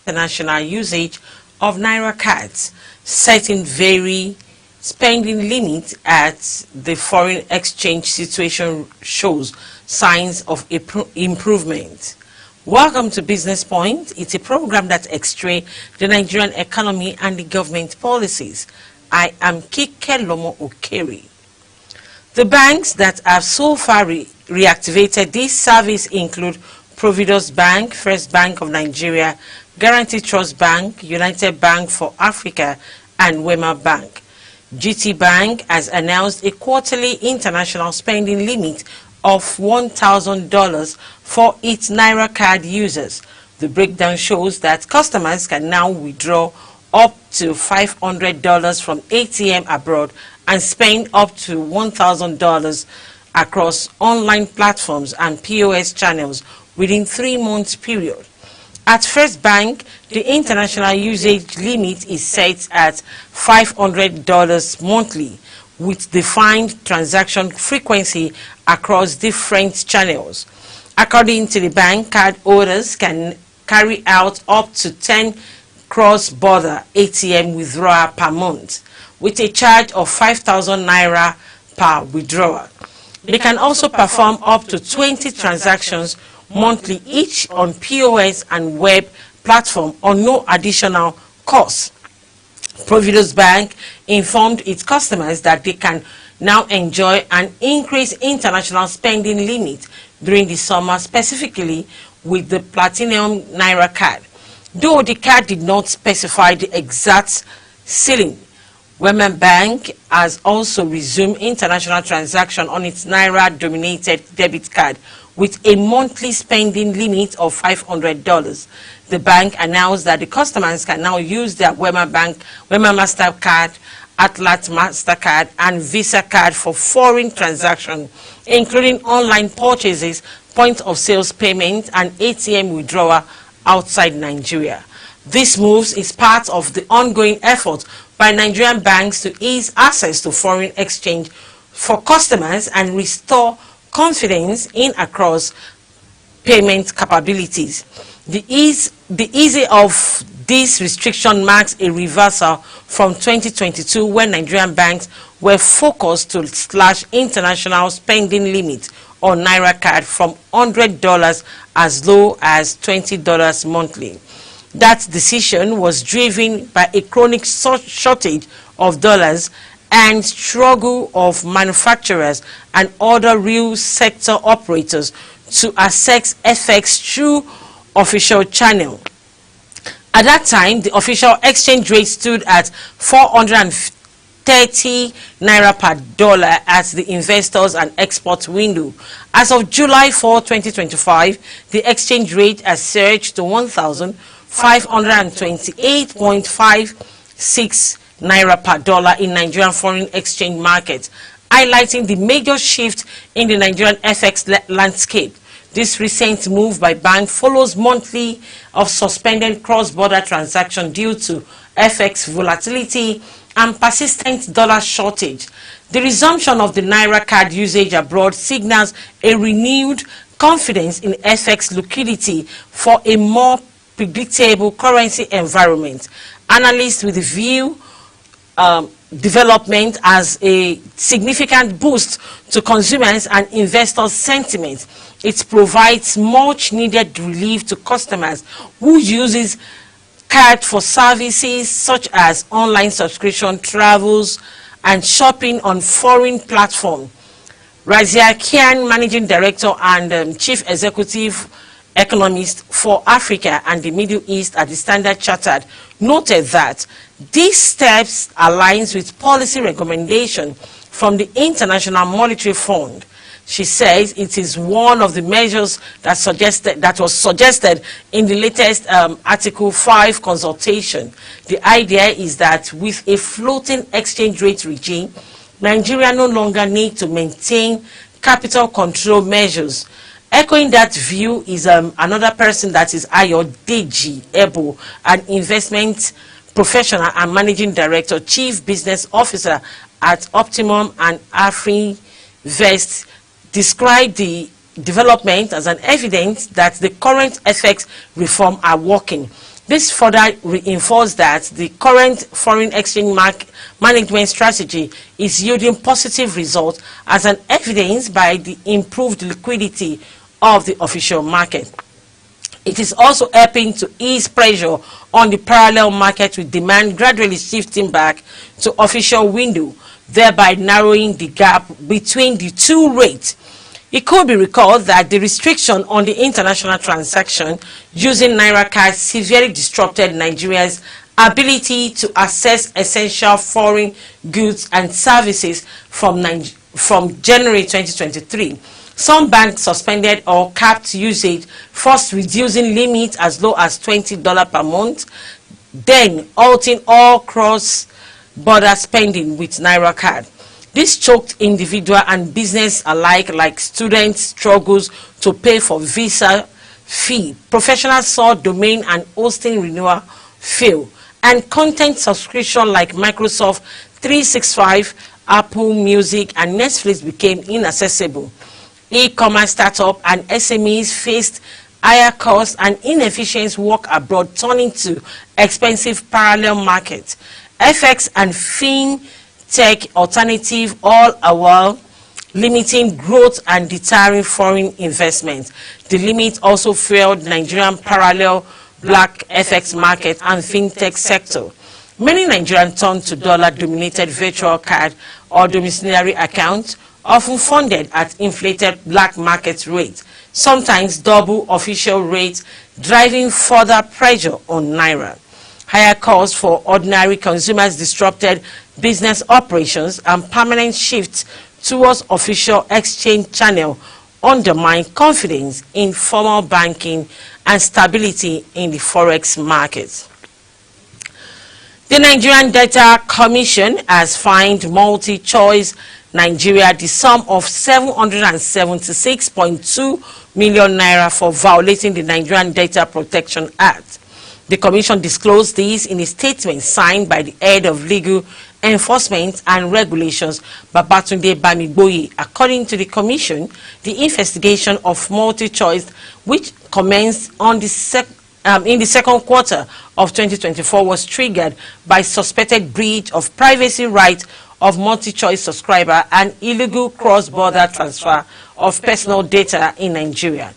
international usage of Naira cards, setting very spending limits at the foreign exchange situation shows signs of improvement. Welcome to Business Point. It's a program that extrays the Nigerian economy and the government policies. I am Kike Lomo Okeri. The banks that have so far reactivated this service include Providus Bank, First Bank of Nigeria, Guaranty Trust Bank, United Bank for Africa, and Wema Bank. GT Bank has announced a quarterly international spending limit of $1,000 for its Naira card users. The breakdown shows that customers can now withdraw up to $500 from ATM abroad and spend up to $1,000 across online platforms and POS channels within 3 months period. At First Bank, the international usage limit is set at $500 monthly, with defined transaction frequency across different channels. According to the bank, card holders can carry out up to 10 cross-border ATM withdrawal per month, with a charge of 5,000 Naira per withdrawal. They can also perform up to 20 transactions monthly each on POS and web platform on no additional cost. Providus Bank informed its customers that they can now enjoy an increased international spending limit during the summer, specifically with the Platinum Naira card. Though the card did not specify the exact ceiling, Wema Bank has also resumed international transaction on its Naira-dominated debit card with a monthly spending limit of $500. The bank announced that the customers can now use their Wema MasterCard, Atlas MasterCard, and Visa card for foreign transactions, including online purchases, point of sales payment, and ATM withdrawal outside Nigeria. This move is part of the ongoing effort by Nigerian banks to ease access to foreign exchange for customers and restore confidence in across payment capabilities. The ease of this restriction marks a reversal from 2022, when Nigerian banks were focused to slash international spending limits on Naira card from $100 as low as $20 monthly. That decision was driven by a chronic shortage of dollars and struggle of manufacturers and other real sector operators to access FX through official channel. At that time, the official exchange rate stood at 430 Naira per dollar at the investors and export window. As of July 4, 2025, the exchange rate has surged to 1,528.56 Naira per dollar in Nigerian foreign exchange market, highlighting the major shift in the Nigerian FX landscape. This recent move by bank follows monthly of suspended cross-border transaction due to FX volatility and persistent dollar shortage. The resumption of the Naira card usage abroad signals a renewed confidence in FX liquidity for a more predictable currency environment. Analysts with the view development as a significant boost to consumers and investors' sentiment. It provides much needed relief to customers who uses card for services such as online subscription, travels, and shopping on foreign platforms. Razia Kian, Managing Director and Chief Executive Economist for Africa and the Middle East at the Standard Chartered, noted that these steps aligns with policy recommendation from the International Monetary Fund. She says it is one of the measures that was suggested in the latest Article 5 consultation. The idea is that with a floating exchange rate regime, Nigeria no longer needs to maintain capital control measures. Echoing that view is another person, that is Ayodeji Ebo, an investment professional and managing director, chief business officer at Optimum and AfriVest, described the development as an evidence that the current FX reform are working. This further reinforced that the current foreign exchange management strategy is yielding positive results, as an evidence by the improved liquidity of the official market. It is also helping to ease pressure on the parallel market, with demand gradually shifting back to official window, thereby narrowing the gap between the two rates. It could be recalled that the restriction on the international transaction using Naira cards severely disrupted Nigeria's ability to access essential foreign goods and services from January 2023. Some banks suspended or capped usage, first reducing limits as low as $20 per month, then halting all cross-border spending with Naira card. This choked individual and business alike, like students struggles to pay for visa fee, professionals saw domain and hosting renewal fail, and content subscription like Microsoft 365, Apple Music and Netflix became inaccessible. E-commerce startup and SMEs faced higher costs and inefficient work abroad, turning to expensive parallel markets. FX and fintech alternative all while limiting growth and deterring foreign investment. The limit also fueled Nigerian parallel black FX market and fintech sector. Many Nigerians turn to dollar-dominated virtual card or domiciliary accounts, often funded at inflated black market rates, sometimes double official rates, driving further pressure on Naira. Higher costs for ordinary consumers disrupted business operations, and permanent shifts towards official exchange channel undermined confidence in formal banking and stability in the forex markets. The Nigerian Data Commission has fined MultiChoice Nigeria the sum of 776.2 million naira for violating the Nigerian Data Protection Act. The Commission disclosed this in a statement signed by the head of Legal Enforcement and Regulations, Babatunde Bamigboye. According to the Commission, the investigation of MultiChoice, which commenced on the in the second quarter of 2024, was triggered by suspected breach of privacy rights of MultiChoice subscriber and illegal cross-border transfer of personal data in Nigeria.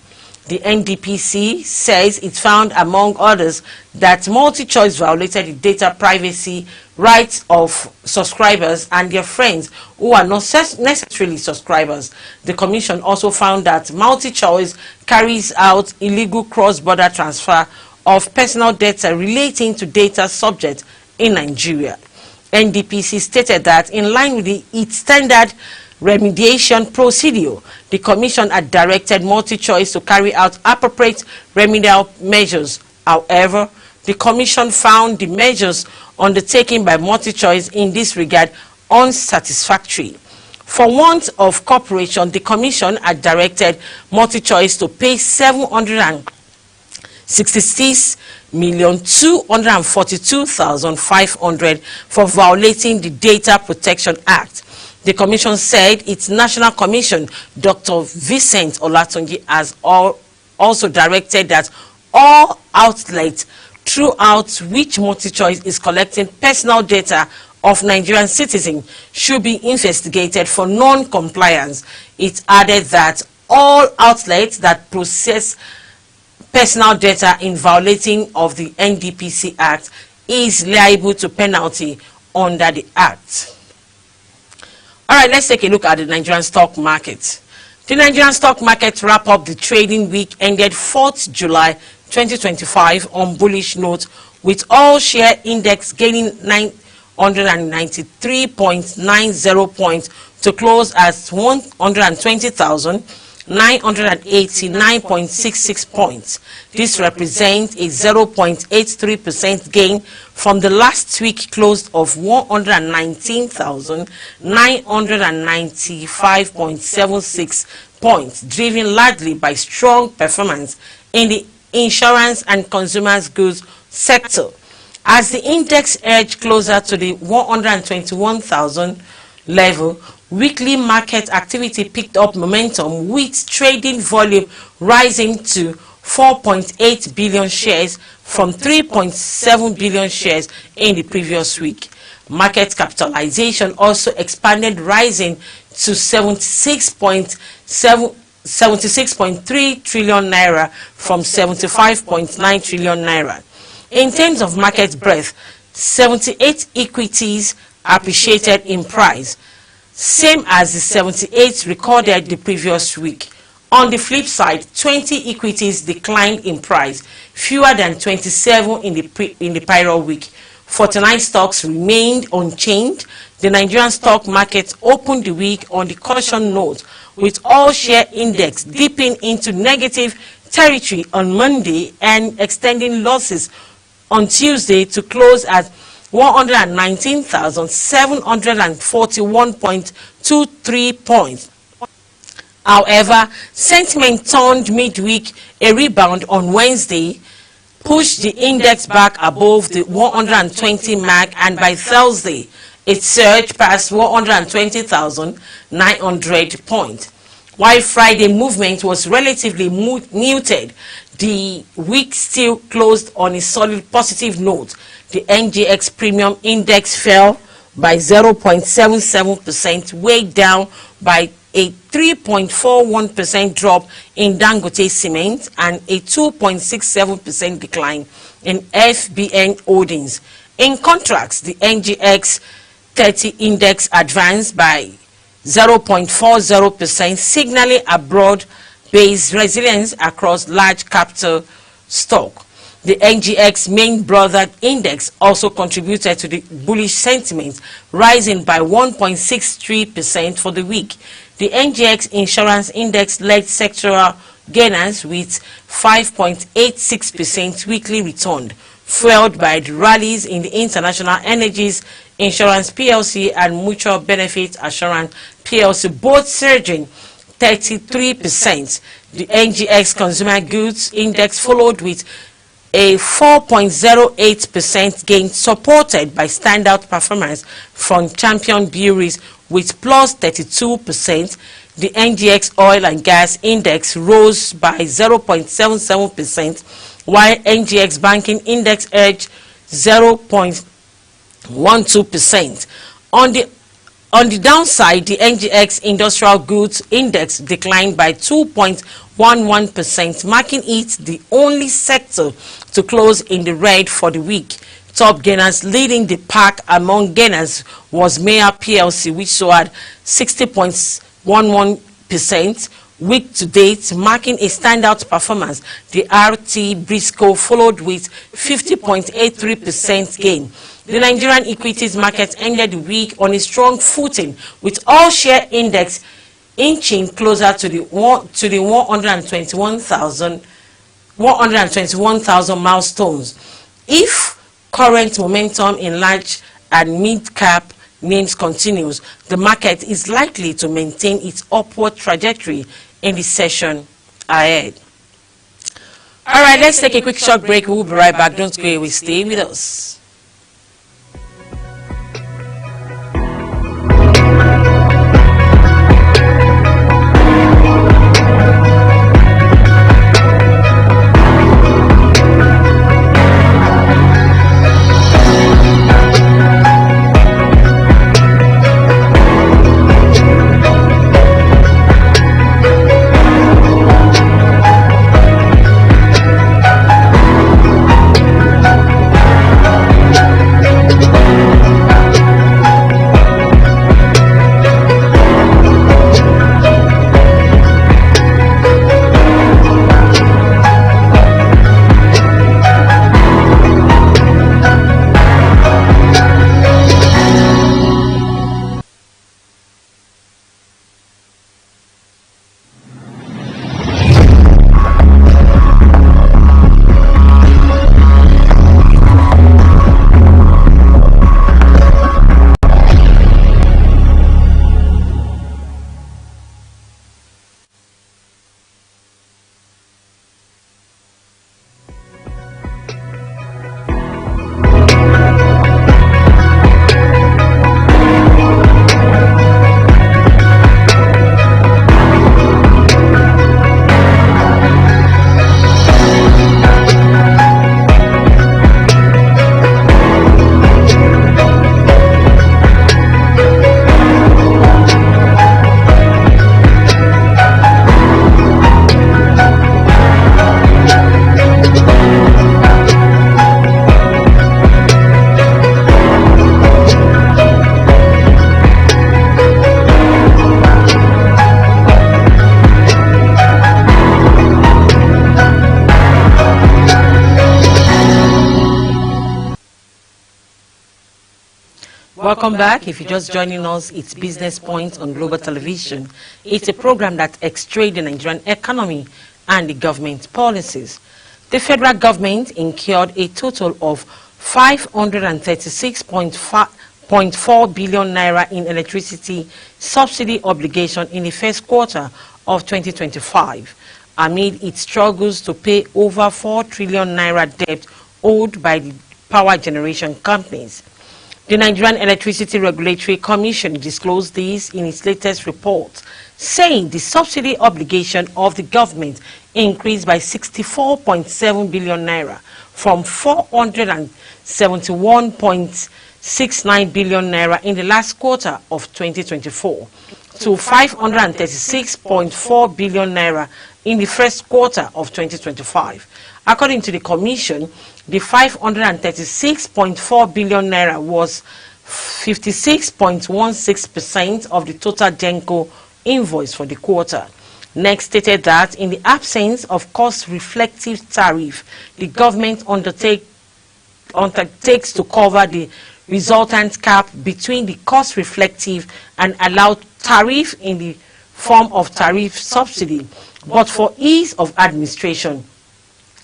The NDPC says it found, among others, that MultiChoice violated the data privacy rights of subscribers and their friends who are not necessarily subscribers. The Commission also found that MultiChoice carries out illegal cross-border transfer of personal data relating to data subjects in Nigeria. NDPC stated that in line with its standard remediation procedure, the Commission had directed MultiChoice to carry out appropriate remedial measures. However, the Commission found the measures undertaken by MultiChoice in this regard unsatisfactory. For want of cooperation, the Commission had directed MultiChoice to pay 766,242,500 for violating the Data Protection Act. The Commission said its National Commission, Dr. Vincent Olatunji, has also directed that all outlets throughout which MultiChoice is collecting personal data of Nigerian citizens should be investigated for non-compliance. It added that all outlets that process personal data in violating of the NDPC Act is liable to penalty under the Act. All right, let's take a look at the Nigerian stock market. The Nigerian stock market wrap up the trading week ended 4th July 2025 on bullish note, with all share index gaining 993.90 points to close at 120,989.66 points. This represents a 0.83% gain from the last week close of 119,995.76 points, driven largely by strong performance in the insurance and consumer goods sector. As the index edged closer to the 121,000 level, weekly market activity picked up momentum, with trading volume rising to 4.8 billion shares from 3.7 billion shares in the previous week. Market capitalization also expanded, rising to 76.3 trillion naira from 75.9 trillion naira. In terms of market breadth, 78 equities appreciated in price, same as the 78 recorded the previous week. On the flip side, 20 equities declined in price, fewer than 27 in the prior week. 49 stocks remained unchanged. The Nigerian stock market opened the week on the caution note, with all share index dipping into negative territory on Monday and extending losses on Tuesday to close at 119,741.23 points. However, sentiment turned midweek. A rebound on Wednesday pushed the index back above the 120 mark, and by Thursday it surged past 120,900 points. While Friday movement was relatively muted, the week still closed on a solid positive note. The NGX Premium Index fell by 0.77%, weighed down by a 3.41% drop in Dangote Cement and a 2.67% decline in FBN Holdings. In contrast, the NGX 30 Index advanced by 0.40%, signaling a broad-based resilience across large capital stock. The NGX main brother index also contributed to the bullish sentiment, rising by 1.63% for the week. The NGX Insurance Index led sectoral gainers with 5.86% weekly return, fueled by the rallies in the International Energies Insurance PLC and Mutual Benefit Assurance PLC, both surging 33%. The NGX Consumer Goods Index followed with a 4.08% gain, supported by standout performance from champion breweries with plus 32%. The NGX Oil and Gas Index rose by 0.77%, while NGX Banking Index edged 0.12%. On the downside, the NGX Industrial Goods Index declined by 2.11%, making it the only sector to close in the red for the week. Top gainers leading the pack among gainers was Maya PLC, which soared 60.11% week to date, marking a standout performance. The RT Briscoe followed with 50.83% gain. The Nigerian equities market ended the week on a strong footing, with all share index inching closer to the 121,000 milestones. If current momentum in large and mid-cap names continues, the market is likely to maintain its upward trajectory in the session ahead. All right, let's take a quick short break. We'll be right back. Don't go away. Stay with us. Welcome back. If you're just joining us, it's Business Point on Global Television. It's a program that extracts the Nigerian economy and the government policies. The federal government incurred a total of 536.4 billion naira in electricity subsidy obligation in the first quarter of 2025, amid its struggles to pay over 4 trillion naira debt owed by the power generation companies. The Nigerian Electricity Regulatory Commission disclosed this in its latest report, saying the subsidy obligation of the government increased by 64.7 billion naira from 471.69 billion naira in the last quarter of 2024 to 536.4 billion naira in the first quarter of 2025. According to the Commission, the 536.4 billion naira was 56.16% of the total GENCO invoice for the quarter. NEC stated that in the absence of cost-reflective tariff, the government undertakes to cover the resultant gap between the cost-reflective and allowed tariff in the form of tariff subsidy. But for ease of administration,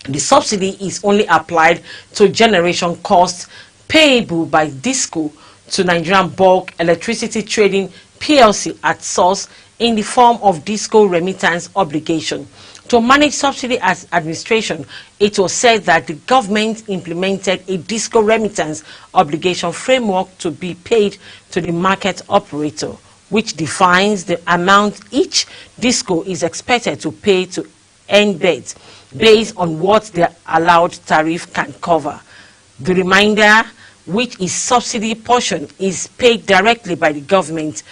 the subsidy is only applied to generation costs payable by DISCO to Nigerian Bulk Electricity Trading PLC at source in the form of DISCO remittance obligation. To manage subsidy as administration, it was said that the government implemented a DISCO remittance obligation framework to be paid to the market operator, which defines the amount each DISCO is expected to pay to NBET based on what the allowed tariff can cover. The remainder, which is subsidy portion, is paid directly by the government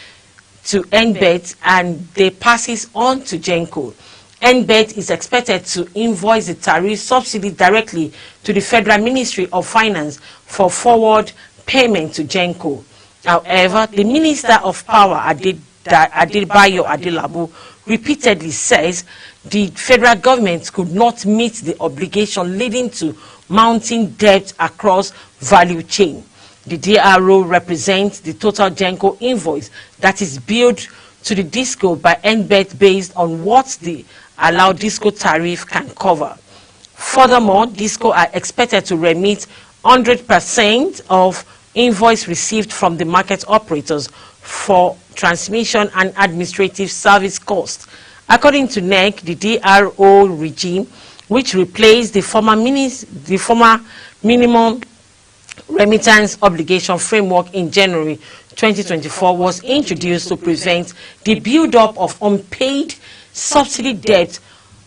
to NBET and they passes on to GENCO. NBET is expected to invoice the tariff subsidy directly to the Federal Ministry of Finance for forward payment to GENCO. However, the Minister of Power, Adebayo Adelabu, repeatedly says the federal government could not meet the obligation, leading to mounting debt across value chain. The DRO represents the total GENCO invoice that is billed to the DISCO by NBET based on what the allowed DISCO tariff can cover. Furthermore, DISCO are expected to remit 100% of invoice received from the market operators for transmission and administrative service costs. According to NEC, the DRO regime, which replaced the former minimum remittance obligation framework in January 2024, was introduced to prevent the build-up of unpaid subsidy debt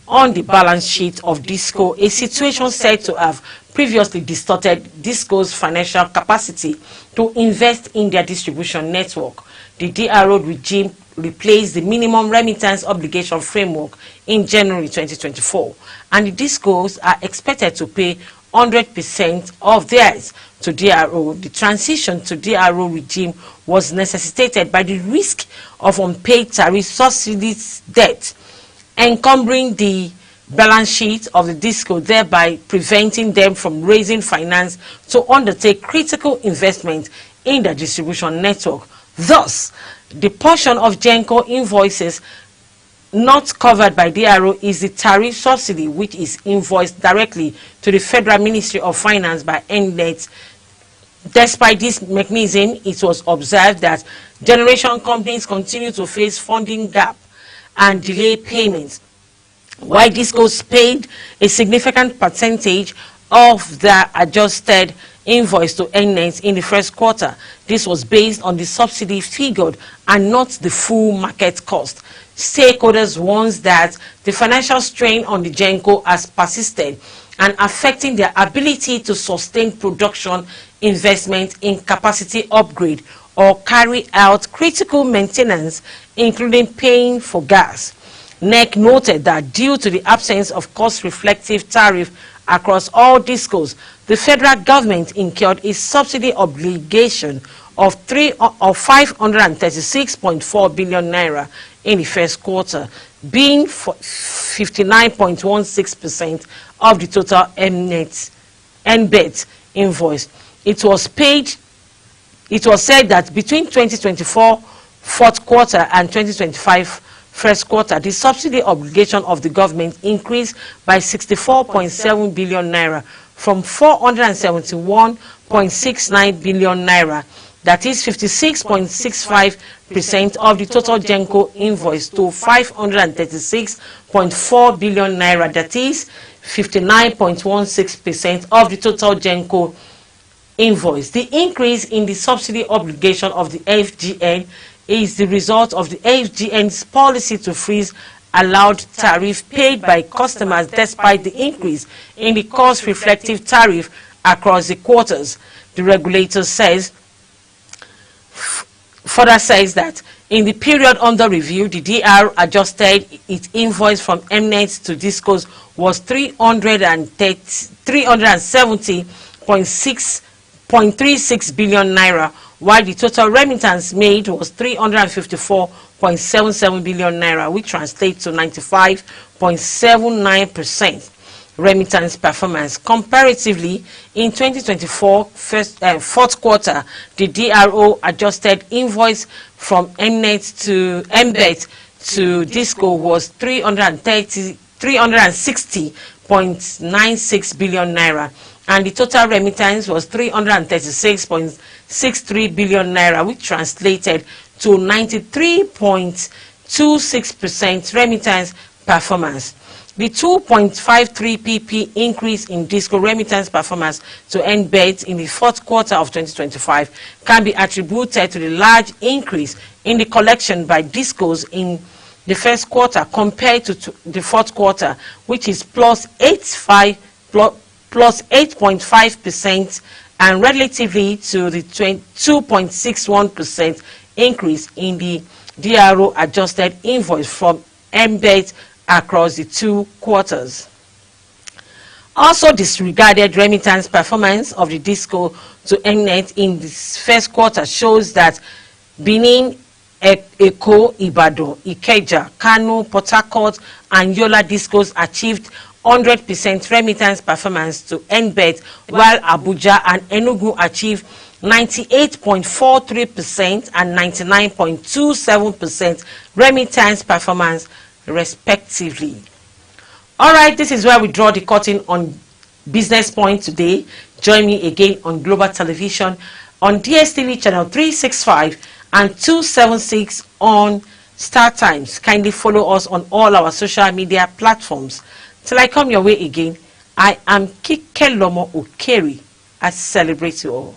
on the balance sheet of DISCO, a situation said to have previously distorted DISCO's financial capacity to invest in their distribution network. The DRO regime replaced the minimum remittance obligation framework in January 2024, and the DISCOs are expected to pay 100% of theirs to DRO. The transition to DRO regime was necessitated by the risk of unpaid tariff subsidies debt encumbering the balance sheet of the DISCO, thereby preventing them from raising finance to undertake critical investment in the distribution network. Thus, the portion of GENCO invoices not covered by DRO is the tariff subsidy, which is invoiced directly to the Federal Ministry of Finance by NBET. Despite this mechanism, it was observed that generation companies continue to face funding gap and delay payments, while DISCOs paid a significant percentage of the adjusted invoice to NBET in the first quarter. This was based on the subsidy figured and not the full market cost. Stakeholders warned that the financial strain on the GENCO has persisted and affecting their ability to sustain production, investment in capacity upgrade, or carry out critical maintenance, including paying for gas. NEC noted that due to the absence of cost-reflective tariff across all DISCOs, the federal government incurred a subsidy obligation of 536.4 billion naira in the first quarter, being 59.16% of the total NBET invoice. It was paid it was said that between 2024 fourth quarter and 2025 first quarter, the subsidy obligation of the government increased by 64.7 billion naira from 471.69 billion naira, that is 56.65% of the total GENCO invoice, to 536.4 billion naira, that is 59.16% of the total GENCO invoice. The increase in the subsidy obligation of the FGN is the result of the FGN's policy to freeze allowed tariff paid by customers despite the increase in the cost reflective tariff across the quarters. The regulator further says that in the period under review, the DR adjusted its invoice from Mnet to Discos was 370.36 billion naira, while the total remittance made was 354.77 billion naira, which translates to 95.79% remittance performance. Comparatively, in 2024 fourth quarter, the DRO adjusted invoice from Mnet to Disco was 360.96 billion naira, and the total remittance was 336.63 billion naira, which translated to 93.26% remittance performance. The 2.53 pp increase in Disco remittance performance to NBET in the fourth quarter of 2025 can be attributed to the large increase in the collection by Discos in the first quarter compared to the fourth quarter, which is plus 8.5%, and relatively to the 2.61% increase in the DRO adjusted invoice from NBET across the two quarters. Also disregarded remittance performance of the Disco to Mnet in this first quarter shows that Benin, Eko, Ibadan, Ikeja, Kano, Port Harcourt, and Yola Discos achieved 100% remittance performance to NBET, while Abuja and Enugu achieved 98.43% and 99.27% remittance performance respectively. All right, this is where we draw the curtain on Business Point today. Join me again on Global Television on DSTV channel 365 and 276 on Star Times. Kindly follow us on all our social media platforms. Till I come your way again, I am Kike Lomo Okeri. I celebrate you all.